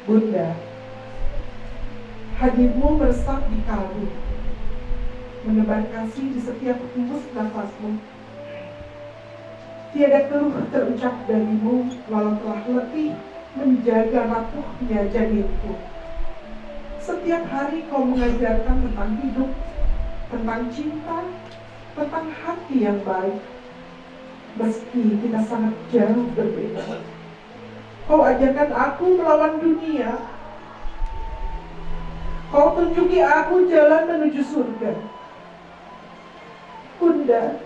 Bunda, hadirmu meresap di kalbu, menebar kasih di setiap hembus nafasmu. Tiada keluh terucap darimu, walau telah letih menjaga rapuhnya janinku. Setiap hari kau mengajarkan tentang hidup, tentang cinta, tentang hati yang baik. Meski kita sangat jauh berbeda, kau ajarkan aku melawan dunia. Kau tunjuki aku jalan menuju surga. Bunda,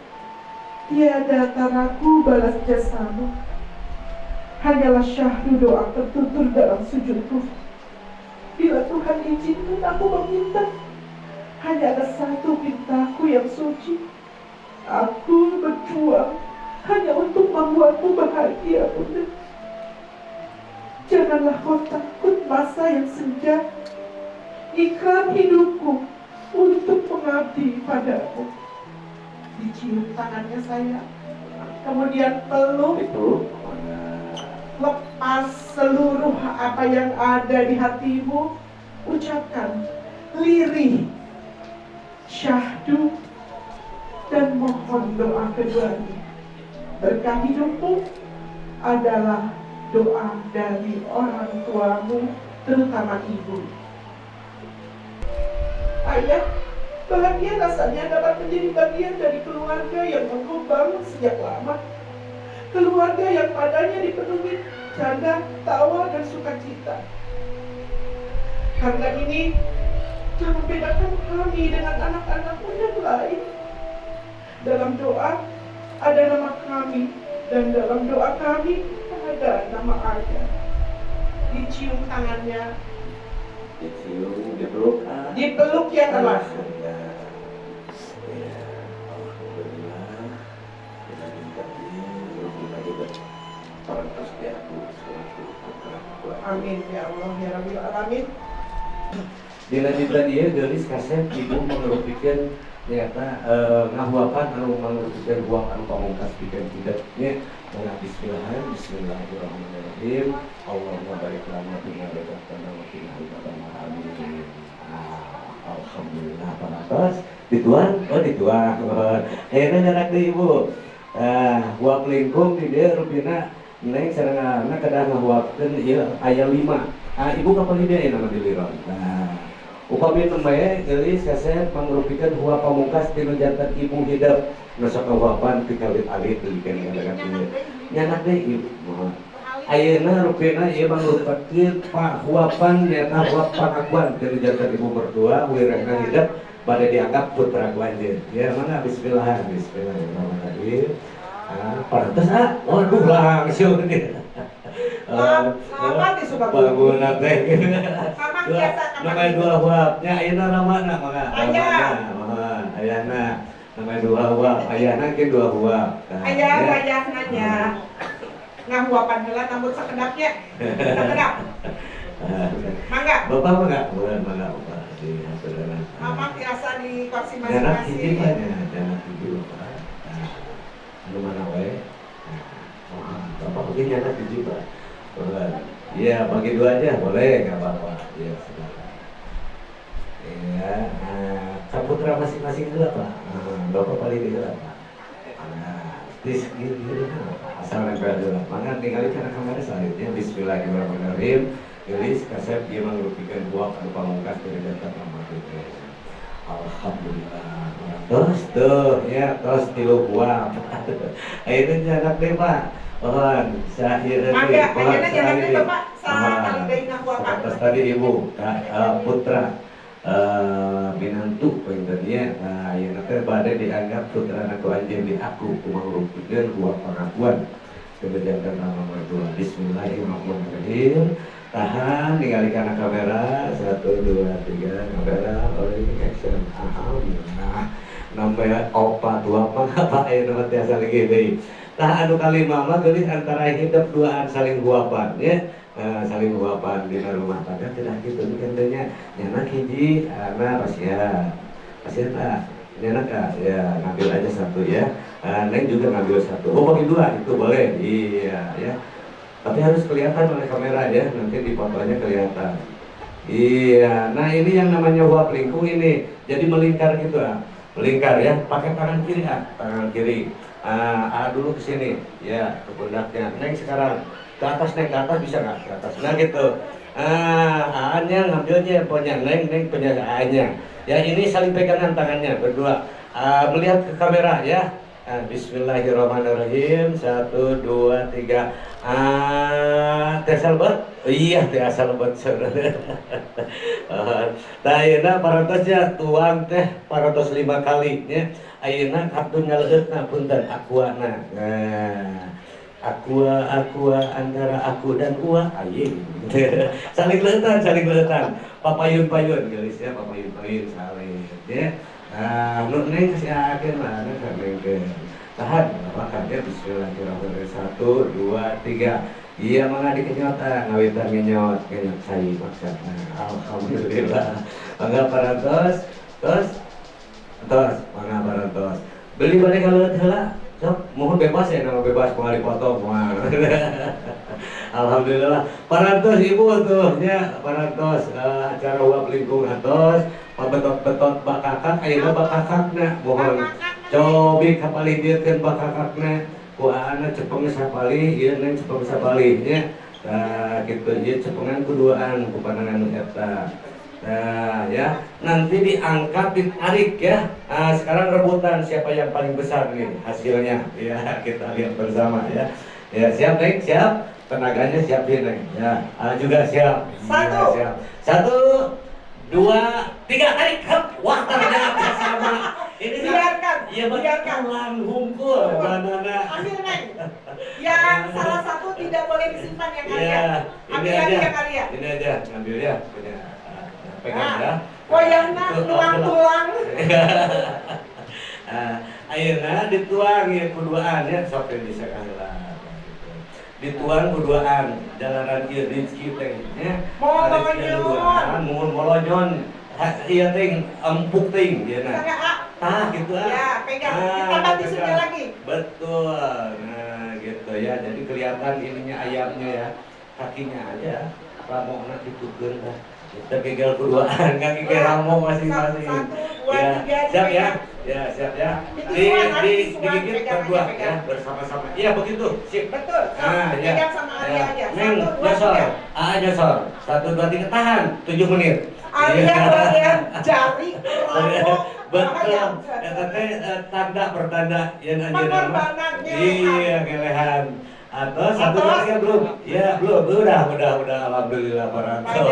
tiada taraku balas jasamu. Hanyalah syahdu doa tertutur dalam sujudku. Bila Tuhan izinkan aku meminta, hanya ada satu pintaku yang suci. Aku berjuang hanya untuk membuatmu bahagia, Bunda. Janganlah kau takut masa yang senja. Ikrar hidupku untuk mengabdi padamu. Dicium tangannya saya, kemudian peluk. Lepas seluruh apa yang ada di hatimu. Ucapkan lirih, syahdu, dan mohon doa keduanya. Berkah hidupmu adalah doa dari orang tuamu, terutama ibu. Ayah, bahagia rasanya dapat menjadi bagian dari keluarga yang engkau bangun sejak lama. Keluarga yang padanya dipenuhi canda, tawa, dan sukacita. Karena ini, jangan bedakan kami dengan anak-anakmu yang lain. Dalam doa ada nama kami, dan dalam doa kami ada nama Ayah. Dicium tangannya, dicium, dipeluk yang erat. Amin ya Allah ya Rabbil Alamin. Dina dia gelis kaset ibu mengerupikeun nyata ngahuapan anu mengerupikeun huang anu pamungkas pikeun hidupnya. Bismillahirrahmanirrahim. Allahumma barik lana fi ma razaqtana wa qina adzabannar. Amin. Alhamdulillah parantos dituan, ayeuna nyarak deui ibu. Huap lingkung di dieu rupina neng sarengana kedah ngahuapkeun ieu aya 5. Ibu kapal dia nama diliron. Upami nembae geulis kaset mangrupikeun huap pamungkas tina janten ibu hidup. Nusok ngahuapan ti kalit-alit dikeun kadang ieu. Nyanak deui ibu. Ayeuna rupina ieu mangrupikeun huapan nyaeta huap pangakuan tina janten ibu mertua wirengna hidup bade dianggap putra kuanjeun. Ya mangga bismillahirrahmanirrahim. Pantes waduh langsung dia. Mama disuka bangunan teh. Mama biasa nama dua huapnya ayeuna ramana mangga. Ayana nama dua huap, ayana ke dua huap. Ayah nanya. Ngahuapan heula namun sakedapnya. Sakedap. Mangga. Bapak mangga? Mangga Bapak. Saudara. Mama biasa di kursi Anak hiji masing-masing. anak hiji Bapak. Anu mana wae? Bapak mungkin anak hiji Pak. Iya, bagi 2 aja boleh, nggak apa-apa. Iya, silakan. Iya, saputra masing-masing dulu Pak. Bapak paling dulu Pak. Tis gini asal nempel dulu. Mangga tinggal cara kamera selanjutnya. Bismillahirrahmanirrahim. Gelis kasep dia mengrupikeun buah anu pamungkas dari jantan mama itu. Alhamdulillah. Terus tuh ya, terus 3 buah. Ayeuna jarak deh Pak. Pohon, sahir Mangga, ayeuna jarak deh Bapak. Saha deui ngahuapan. Terus tadi ibu, putra minantu pengennya. Nah, ayeuna teh bade dianggap putra aku anjeun di aku kumaha rupikeun buah pengakuan. Kebejangan nama mertua. Bismillahirrahmanirrahim. Tahan, ningali kana kamera 1, 2, 3 kamera rolling action. Alhamdulillah. Nambah opat apa ayeuna teh asal gede. Tah anu kalima mah geulis antara hidup duaan saling huapan ya. Saling huapan di rumah tangga tidak gitu kendenya nyanak hiji anak pasien tak nyanak ya ngambil aja 1 ya. Neng juga ngambil 1. Oh bagi 2 itu boleh iya ya. Tapi harus kelihatan oleh kamera ya, nanti di fotonya kelihatan. Iya, nah ini yang namanya uap lingkung ini, jadi melingkar gitu ah, melingkar ya, pakai tangan kiri ah, tangan kiri. Dulu ke sini, ya ke pundaknya. Neng sekarang ke atas, neng ke atas bisa nggak ke atas? Nah gitu. A-nya ngambilnya punya neng punya A-nya. Ya ini saling pegangan tangannya berdua. Melihat ke kamera ya. Bismillahirrahmanirrahim. 1, 2, 3. Teh salbet? Iya, teh salbet saudara. Nah, ayeuna parantosnya tuang teh parantos 5 kali nya. Ayeuna kartu nyaleutna punten aquana. Nah, aqua antara aku dan uang ayeuna. Saling leutan. Papayun-payun geus ya, papayun-payun saling ya. Nu neng kasih akeun lah, neng ke tahan, makan ya. Bismillahirrahmanirrahim. 1, 2, 3. Iya mangga dikenyot ngawitan ngenyot sai maksudna. Alhamdulillah. Mangga parantos, tos, mangga parantos. Beli balik kalau heula, sok mohon bebas ya, nama bebas mau dipotong moal. Alhamdulillah. Parantos ibu tuh nya, parantos acara uap lingkung atos, pabetot-betot bakakak, ayeuna bakakakna mohon cobi kapalidieutkeun bakakakna. Ku anak cepeng sapali, ieu neng cepeng sapali nya. Nah, gitu ieu cepengan kuduaan ku panangan eta. Nah, ya, nanti diangkat ditarik ya. Sekarang rebutan siapa yang paling besar nih hasilnya. Ya, kita lihat bersama ya. Ya, siap neng, siap. Tenaganya siapin neng. Ya, juga siap. Satu. Ya, siap. 1, 2, 3 tarik. Wah, ternyata sama. Ini Biarkan, ya biarkan. hunkul banana. Ambil neng. Yang salah satu tidak boleh disimpan yang kalian. Ya, Ambil lagi yang kalian. ini aja ngambil ya, punya pegang ya. Koyahna nuang tulang. Ayeuna dituang ya kuduaan ya, sok bisa kaheula. Dituang kuduaan jalanan ieu rezeki teh nya. Mohon molonyon. Iya ting empuk ting dia nah. Tah gitu ah. Ya, pegang. Ditambah tisunya lagi. Betul. Nah, gitu ya. Jadi kelihatan ininya ayamnya ya. Kakinya aja. Ramona ditukeun dah. Kita gegel kuduaan, kaki ke ramo masing-masing. 1, 2, Ya, 3 siap ya. dipegang. Ya, siap ya. Digigit Digigit berdua ya, bersama-sama. Iya, begitu. Sip. Betul. Nah, ya. Pegang sama Arya aja. Neng, 1, 2, nyosor. 3. Nyosor. 1, 2, 3 tahan 7 menit. Arya bagian jari ramo. Betul. Eta teh tanda pertanda yang anjeunna. Pengorbanan Iya, ngelehan. Atau 1, 2, 3 belum? Ya, belum. Udah. Alhamdulillah parantos.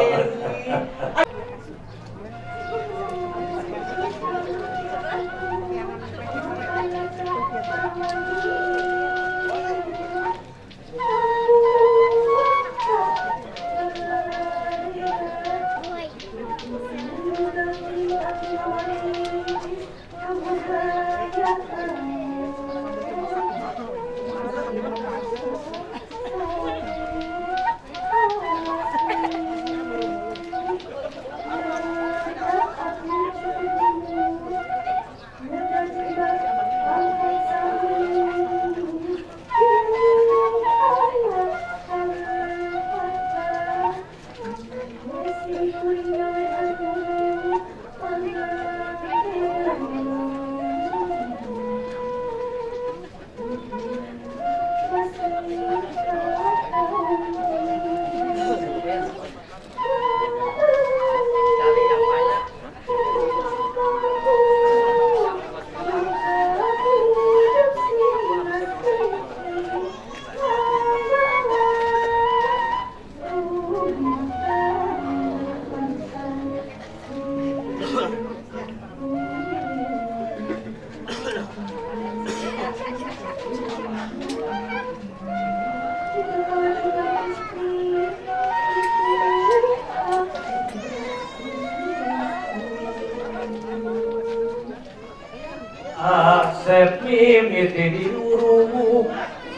Asep mimiti diurung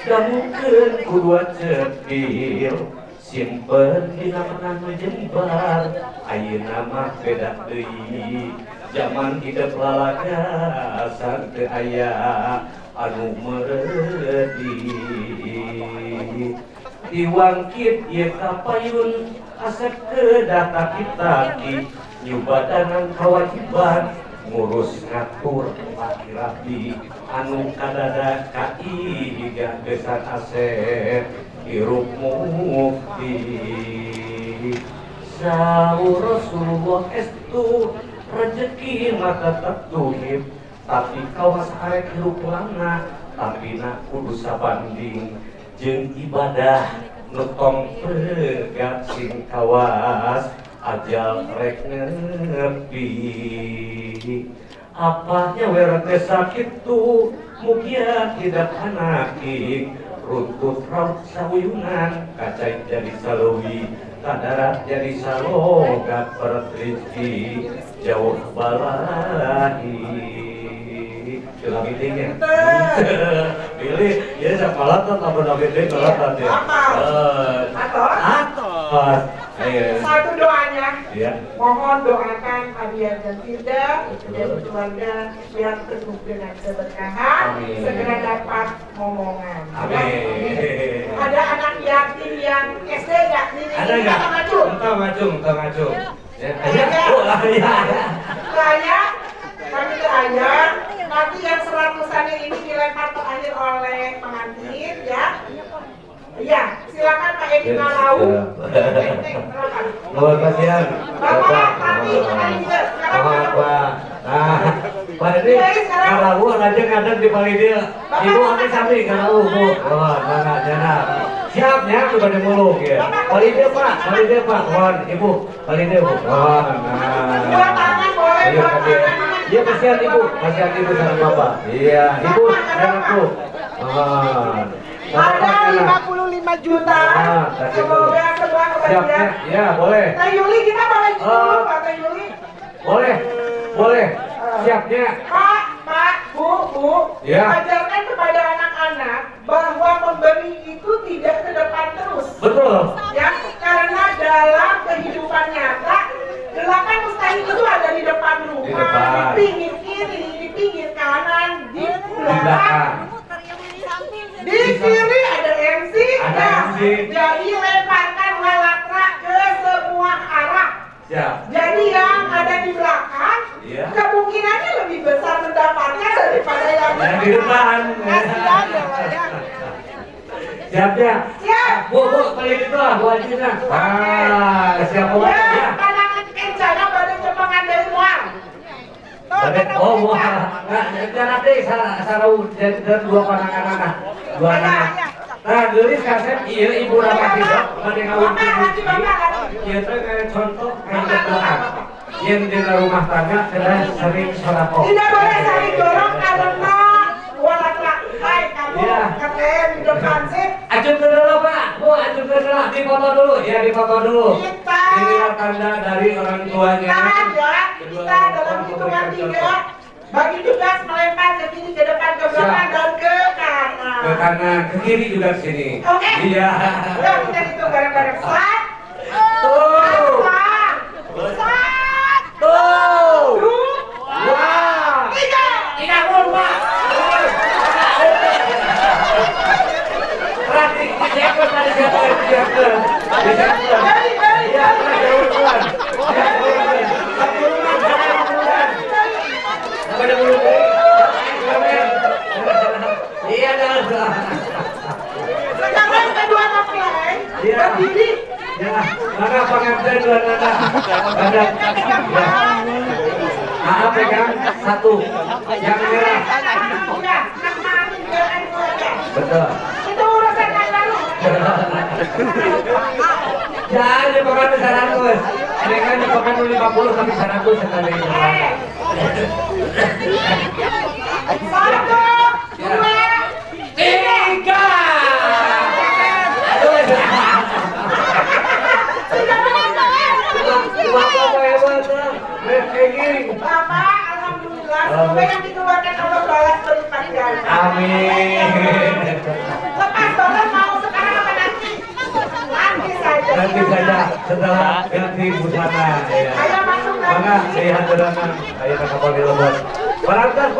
damukeun kudua cepil simpen dina menang jembar ayeuna mah beda deui zaman hidup lalaga asal teu aya anu meureuti Diwangkit ieu kapayun asep ke data kita ki nyubadanan kewajiban ngurus ngatur laki-laki anu kadada kai gesan asep hirup mukti saur Rasulullah estu rezeki mata tertuhib tapi kawas arek hirup lana tapi nak kudu sabanding jeung ibadah nutong pegat sing kawas ajal rek nepi apanya werete sakit tu mugia tidak anaki runtut raut sawuyunan kacai jadi salowi kadarat jadi salogat pertriki jauh balahi Kila meetingnya pilih ya sama latar tambah meeting latar ya atas satu doanya ya. Mohon doakan Fabian dan Tilda dan keluarga biar penuh dengan keberkahan segera dapat momongan. Amin. Ada anak yatim yang SD nggak? Ada nggak? Entah ngacung. Ya, Saya kami terakhir nanti yang 100-annya ini dilempar terakhir oleh pengantin ya. Iya, silakan Pak Edi Malau. Mohon kasihan. Bapak, Tati, Pak. Pak Edi, kalau aja kadang di paling dia. Ibu nanti sampai kalau Bu. Oh, enggak jangan. Siapnya kepada muluk ya. Paling dia Pak. Mohon Ibu, paling dia Bu. Oh, dua tangan boleh, Ayo, dua tangan. Iya, kasihan Ibu sama Bapak. Iya, Ibu dan aku. Ada 55 juta. Semoga semua kebahagiaan. Ya, boleh. Teh Yuli kita boleh dulu, Pak Teh Yuli. Boleh. Siapnya. Pak, Bu. Ya. Ajarkan kepada anak-anak bahwa memberi itu tidak ke depan terus. Betul. Ya, karena dalam kehidupan nyata 8 mustahil itu ada di depan rumah, di pinggir kiri, di pinggir kanan, di belakang. Di kiri ada MC, jadi lemparkan walatra ke semua arah. Siap. Jadi yang ada di belakang, kemungkinannya lebih besar mendapatnya daripada yang di depan. Kasihan ya. Siap. Bu, paling itu lah, Bu Ajina. Siap banget ya. Pandangan kencana pada cepengan dari luar. Jangan deh, sarau dan dua pandangan dua anak. Nah, gelis kaset iya Ibu Ramati dok, pada ngawin iya itu kayak contoh kayak belakang. Yang di rumah tangga adalah sering sodako. Tidak boleh saling dorong karena walatra. Hai kamu, katanya di depan sih. Ajun dulu Pak, Bu, ajun dulu, difoto dulu. Inilah tanda dari orang tuanya. Kita dalam hitungan 3 bagi tugas melempar ke kiri, ke depan, ke belakang, dan ke kanan. Ke kanan, ke kiri juga ke sini. Oke. Iya. Yuk kita hitung bareng-bareng. 1, 2, 3. Berarti siapa tadi siapa? Iya dah. Sekarang kedua mempelai berdiri. Ya, mana pengantin dua nana. Ada. Maaf pegang satu. Yang merah. Udah, namain jalan itu aja. Betul. Itu urusan yang lalu. Jangan dipakai 100. Ini kan dipakai 50 sampai 100 sekali. 1, 2, 3. Bapak, alhamdulillah, semoga yang dikeluarkan Allah balas berlipat ganda. Amin. Lepas Bapak mau sekarang apa nanti? Nanti saja. Setelah ganti busana. Ayo masuk lagi. Mana lihat gerangan. Ayo ke kapal di Lombok. Berangkat.